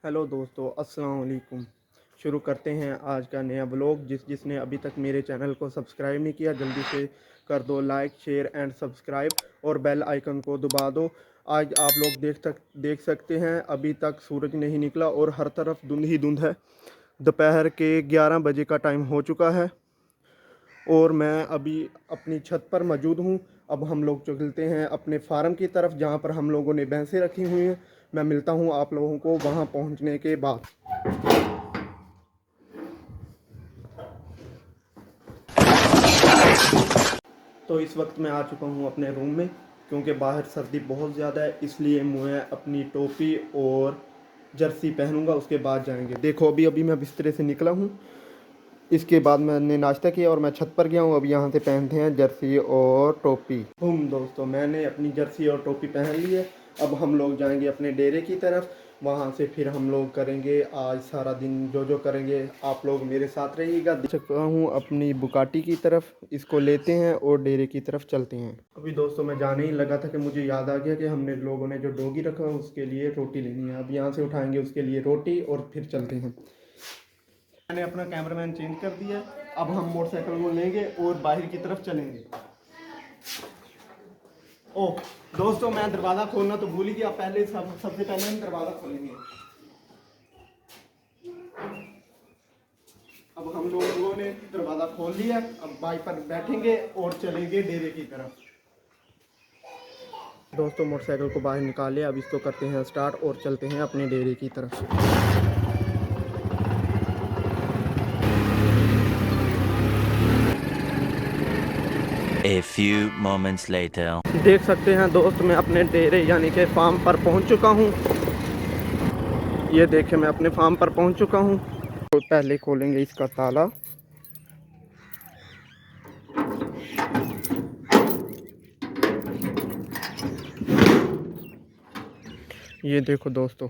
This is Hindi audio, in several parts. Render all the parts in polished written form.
हेलो दोस्तों, अस्सलाम वालेकुम। शुरू करते हैं आज का नया ब्लॉग। जिसने अभी तक मेरे चैनल को सब्सक्राइब नहीं किया, जल्दी से कर दो लाइक, शेयर एंड सब्सक्राइब और बेल आइकन को दबा दो। आज आप लोग देख सकते हैं अभी तक सूरज नहीं निकला और हर तरफ धुंध ही धुंध है। दोपहर के 11 बजे का टाइम हो चुका है और मैं अभी अपनी छत पर मौजूद हूँ। अब हम लोग चलते हैं अपने फार्म की तरफ, जहाँ पर हम लोगों ने भैंसें रखी हुई हैं। मैं मिलता हूँ आप लोगों को वहाँ पहुँचने के बाद। तो इस वक्त मैं आ चुका हूँ अपने रूम में, क्योंकि बाहर सर्दी बहुत ज़्यादा है, इसलिए मैं अपनी टोपी और जर्सी पहनूंगा, उसके बाद जाएंगे। देखो अभी अभी मैं बिस्तरे से निकला हूँ, इसके बाद मैंने नाश्ता किया और मैं छत पर गया हूँ। अब यहाँ से पहनते हैं जर्सी और टोपी। दोस्तों, मैंने अपनी जर्सी और टोपी पहन ली है। अब हम लोग जाएंगे अपने डेरे की तरफ, वहाँ से फिर हम लोग करेंगे आज सारा दिन जो करेंगे। आप लोग मेरे साथ रहिएगा। देख सकता हूँ अपनी बुकाटी की तरफ, इसको लेते हैं और डेरे की तरफ चलते हैं। अभी दोस्तों मैं जाने ही लगा था कि मुझे याद आ गया कि हमने लोगों ने जो डोगी रखा है उसके लिए रोटी लेनी है। अब यहाँ से उठाएंगे उसके लिए रोटी और फिर चलते हैं। मैंने अपना कैमरामैन चेंज कर दिया। अब हम मोटरसाइकिल को लेंगे और बाहर की तरफ चलेंगे। ओह दोस्तों, मैं दरवाज़ा खोलना तो भूल ही गया। पहले सबसे पहले हम दरवाज़ा खोलेंगे। अब हम लोगों ने दरवाज़ा खोल लिया। अब बाइक पर बैठेंगे और चलेंगे डेरे की तरफ। दोस्तों मोटरसाइकिल को बाहर निकाल लिया, अब इसको करते हैं स्टार्ट और चलते हैं अपने डेरे की तरफ। A few moments later. देख सकते हैं दोस्त, मैं अपने डेरे यानी कि फार्म पर पहुंच चुका हूं। ये देखें, मैं अपने फार्म पर पहुंच चुका हूं। तो पहले खोलेंगे इसका ताला। ये देखो दोस्तों,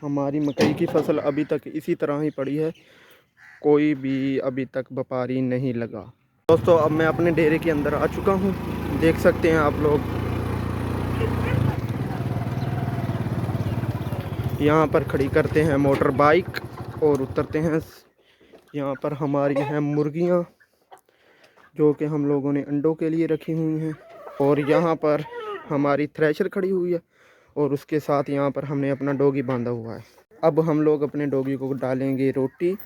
हमारी मकई की फसल अभी तक इसी तरह ही पड़ी है, कोई भी अभी तक व्यापारी नहीं लगा। दोस्तों अब मैं अपने डेरे के अंदर आ चुका हूं, देख सकते हैं आप लोग। यहाँ पर खड़ी करते हैं मोटर बाइक और उतरते हैं। यहाँ पर हमारी हैं मुर्गियाँ, जो कि हम लोगों ने अंडों के लिए रखी हुई हैं। और यहाँ पर हमारी थ्रेशर खड़ी हुई है और उसके साथ यहाँ पर हमने अपना डॉगी बांधा हुआ है। अब हम लोग अपने डॉगी को डालेंगे रोटी।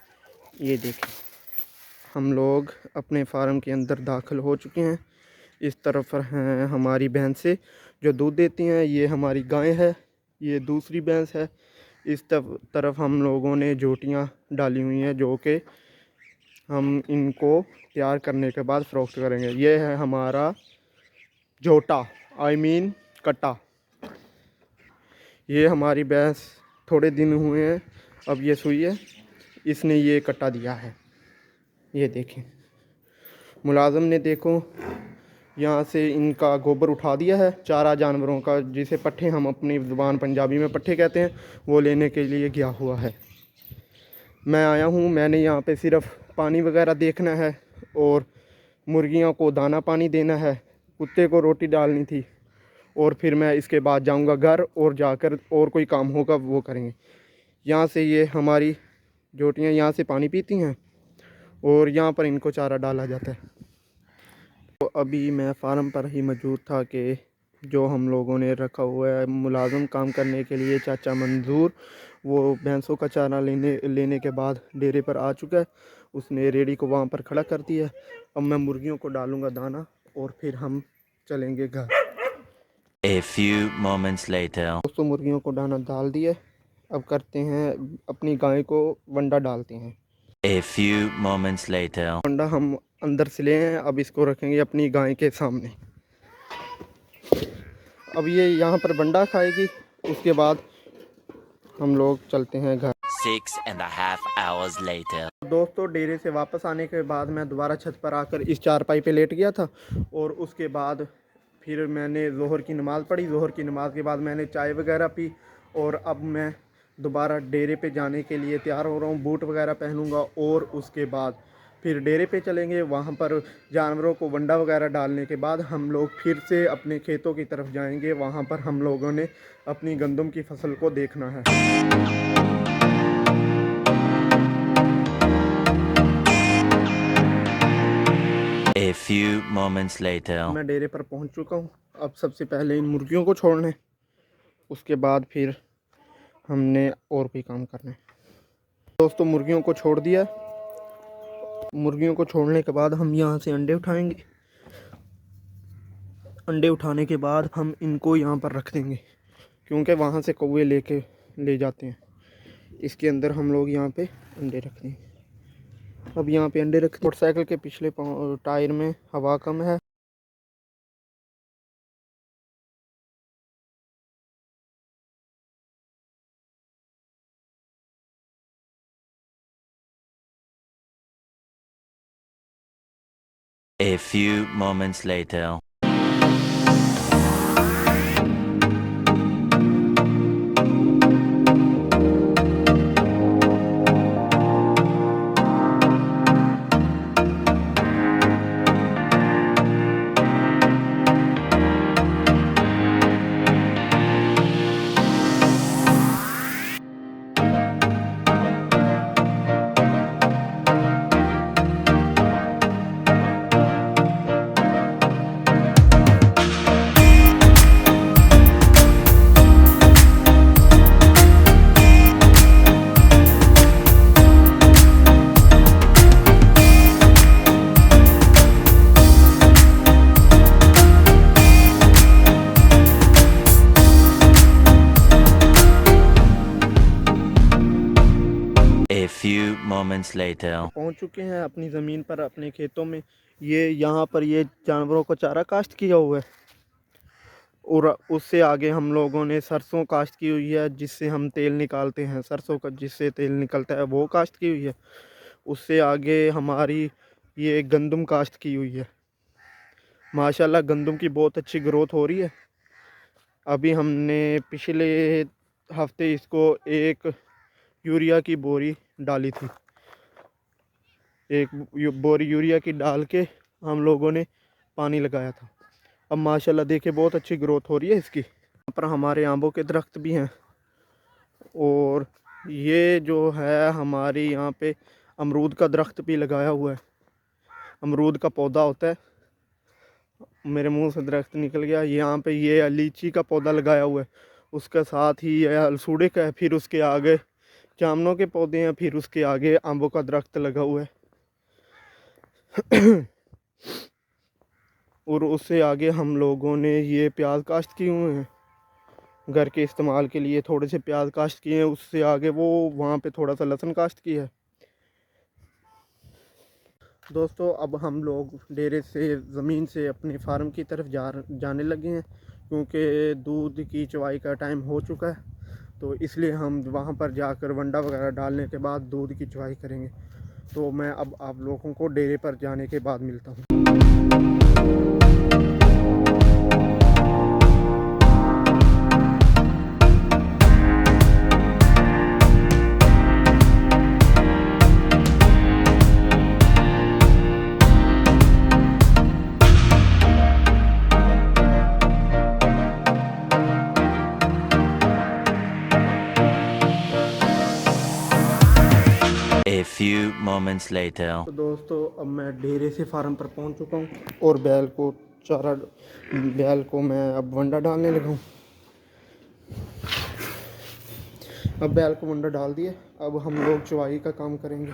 ये देखें, हम लोग अपने फार्म के अंदर दाखिल हो चुके हैं। इस तरफ हैं हमारी भैंसें जो दूध देती हैं, ये हमारी गाय है, ये दूसरी भैंस है। इस तरफ हम लोगों ने जोटियाँ डाली हुई हैं, जो कि हम इनको तैयार करने के बाद फ़रोख्त करेंगे। ये है हमारा जोटा, कट्टा। ये हमारी भैंस थोड़े दिन हुए हैं, अब ये सुई है, इसने ये कट्टा दिया है। ये देखें, मुलाज़म ने देखो यहाँ से इनका गोबर उठा दिया है, चारा जानवरों का, जिसे पट्ठे हम अपनी ज़ुबान पंजाबी में पट्ठे कहते हैं, वो लेने के लिए गया हुआ है। मैं आया हूँ, मैंने यहाँ पे सिर्फ पानी वगैरह देखना है और मुर्गियों को दाना पानी देना है, कुत्ते को रोटी डालनी थी, और फिर मैं इसके बाद जाऊँगा घर और जाकर और कोई काम होगा वो करेंगे। यहाँ से ये हमारी जोटियाँ यहाँ से पानी पीती हैं और यहाँ पर इनको चारा डाला जाता है। तो अभी मैं फार्म पर ही मौजूद था कि जो हम लोगों ने रखा हुआ है मुलाज़म काम करने के लिए, चाचा मंजूर, वो भैंसों का चारा लेने के बाद डेरे पर आ चुका है। उसने रेडी को वहाँ पर खड़ा कर दिया। अब मैं मुर्गियों को डालूँगा दाना और फिर हम चलेंगे घर। A few moments later. दोस्तों मुर्गियों को दाना डाल दिया, अब करते हैं अपनी गाय को वंडा डालते हैं। A few moments later. वंडा हम अंदर से ले हैं, अब इसको रखेंगे अपनी गाय के सामने। अब ये यहाँ पर वंडा खाएगी, उसके बाद हम लोग चलते हैं घर। 6.5 hours later. दोस्तों डेरे से वापस आने के बाद मैं दोबारा छत पर आकर इस चारपाई पे लेट गया था और उसके बाद फिर मैंने ज़ोहर की नमाज़ पढ़ी। ज़ोहर की नमाज़ के बाद मैंने चाय वगैरह पी और अब मैं दोबारा डेरे पे जाने के लिए तैयार हो रहा हूँ। बूट वगैरह पहनूँगा और उसके बाद फिर डेरे पे चलेंगे। वहाँ पर जानवरों को वंडा वगैरह डालने के बाद हम लोग फिर से अपने खेतों की तरफ जाएंगे। वहाँ पर हम लोगों ने अपनी गंदम की फसल को देखना है। moments later. मैं डेरे पर पहुंच चुका हूं। अब सबसे पहले इन मुर्गियों को छोड़ना है, उसके बाद फिर हमने और भी काम करना है। दोस्तों मुर्गियों को छोड़ दिया। मुर्गियों को छोड़ने के बाद हम यहाँ से अंडे उठाएंगे। अंडे उठाने के बाद हम इनको यहाँ पर रख देंगे, क्योंकि वहाँ से कौवे ले जाते हैं। इसके अंदर हम लोग यहाँ पे अंडे रख देंगे। अब यहाँ पे अंडे रख, मोटरसाइकिल के पिछले टायर में हवा कम है। A few moments later. A few moments later. पहुंच चुके हैं अपनी ज़मीन पर, अपने खेतों में। ये यहाँ पर ये जानवरों को चारा काश्त किया हुआ है, और उससे आगे हम लोगों ने सरसों काश्त की हुई है, जिससे हम तेल निकालते हैं। सरसों का जिससे तेल निकलता है वो काश्त की हुई है। उससे आगे हमारी ये गंदम काश्त की हुई है। माशाल्लाह गंदम की बहुत अच्छी ग्रोथ हो रही है। अभी हमने पिछले हफ्ते इसको एक यूरिया की बोरी डाली थी। एक बोरी यूरिया की डाल के हम लोगों ने पानी लगाया था। अब माशाल्लाह देखिए बहुत अच्छी ग्रोथ हो रही है इसकी। यहाँ पर हमारे आंबों के दरख्त भी हैं, और ये जो है हमारी यहाँ पे अमरूद का दरख्त भी लगाया हुआ है। अमरूद का पौधा होता है, मेरे मुंह से दरख्त निकल गया। यहाँ पे ये लीची का पौधा लगाया हुआ है, उसके साथ ही ये अलसूड़े का है, फिर उसके आगे जामुनों के पौधे हैं, फिर उसके आगे आंबों का दरख्त लगा हुआ है। और उससे आगे हम लोगों ने ये प्याज काश्त किए हुए हैं, घर के इस्तेमाल के लिए थोड़े से प्याज काश्त किए हैं। उससे आगे वो वहाँ पे थोड़ा सा लहसुन काश्त किया है। दोस्तों अब हम लोग डेरे से ज़मीन से अपने फार्म की तरफ जाने लगे हैं, क्योंकि दूध की चवाई का टाइम हो चुका है। तो इसलिए हम वहाँ पर जाकर वंडा वगैरह डालने के बाद दूध की चवाई करेंगे। तो मैं अब आप लोगों को डेरे पर जाने के बाद मिलता हूँ। A few moments later. तो दोस्तों अब मैं डेरे से फार्म पर पहुंच चुका हूं, और बैल को मैं अब वंडा डालने लगा हूं। अब बैल को वंडा डाल दिए। अब हम लोग चवाई का काम करेंगे।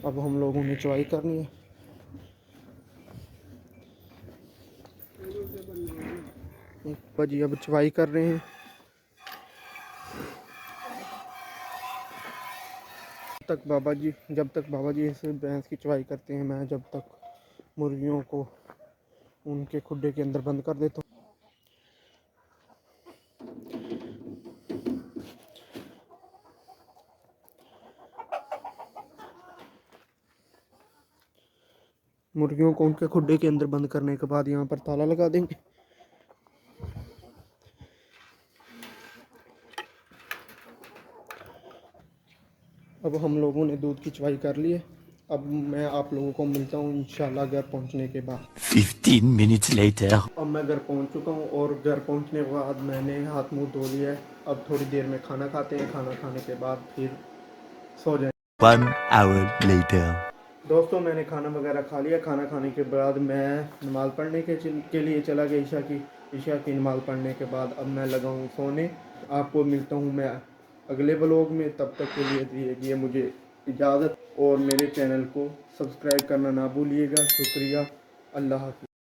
अब हम लोगों ने चवाई करनी है। जी अब चवाई कर रहे हैं। जब तक बाबा जी इस भैंस की चवाई करते हैं, मैं जब तक मुर्गियों को उनके खुड्डे के अंदर बंद कर देता हूँ। मुर्गियों को उनके खुड्डे के अंदर बंद करने के बाद यहाँ पर ताला लगा देंगे। अब हम लोगों ने दूध की चवाई कर ली है। अब मैं आप लोगों को मिलता हूँ इंशाल्लाह घर पहुँचने के बाद। 15 minutes later. अब मैं घर पहुँच चुका हूँ, और घर पहुँचने के बाद मैंने हाथ मुंह धो लिया है। अब थोड़ी देर में खाना खाते हैं। खाना खाने के बाद फिर सो जाएं। 1 hour later. दोस्तों मैंने खाना वगैरह खा लिया। खाना खाने के बाद मैं नमाज़ पढ़ने के लिए चला गया। ईशा की नमाज़ पढ़ने के बाद अब मैं लगा हूँ सोने। आपको मिलता हूँ मैं अगले व्लॉग में। तब तक के लिए दीजिए मुझे इजाज़त और मेरे चैनल को सब्सक्राइब करना ना भूलिएगा। शुक्रिया। अल्लाह हाफ़िज़।